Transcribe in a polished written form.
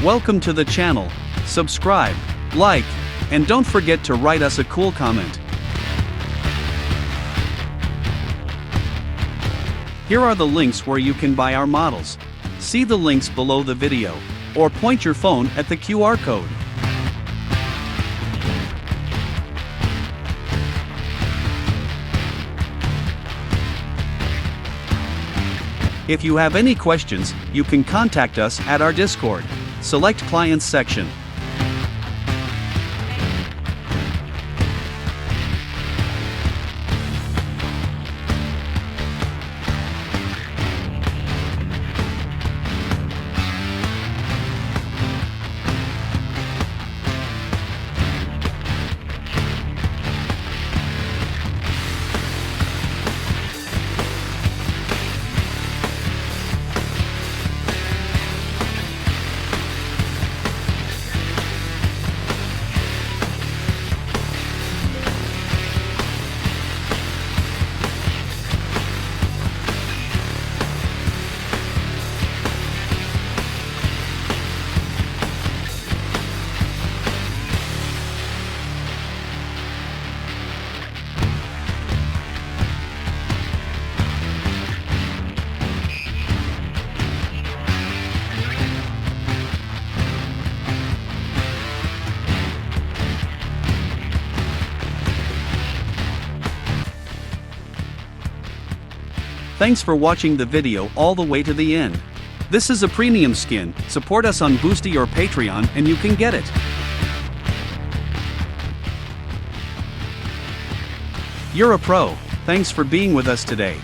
Welcome to the channel. Subscribe, like, and don't forget to write us a cool comment. Here are the links where you can buy our models. See the links below the video, or point your phone at the QR code. If you have any questions, you can contact us at our Discord. Select Clients section. Thanks for watching the video all the way to the end. This is a premium skin. Support us on Boosty or Patreon and you can get it. You're a pro. Thanks for being with us today.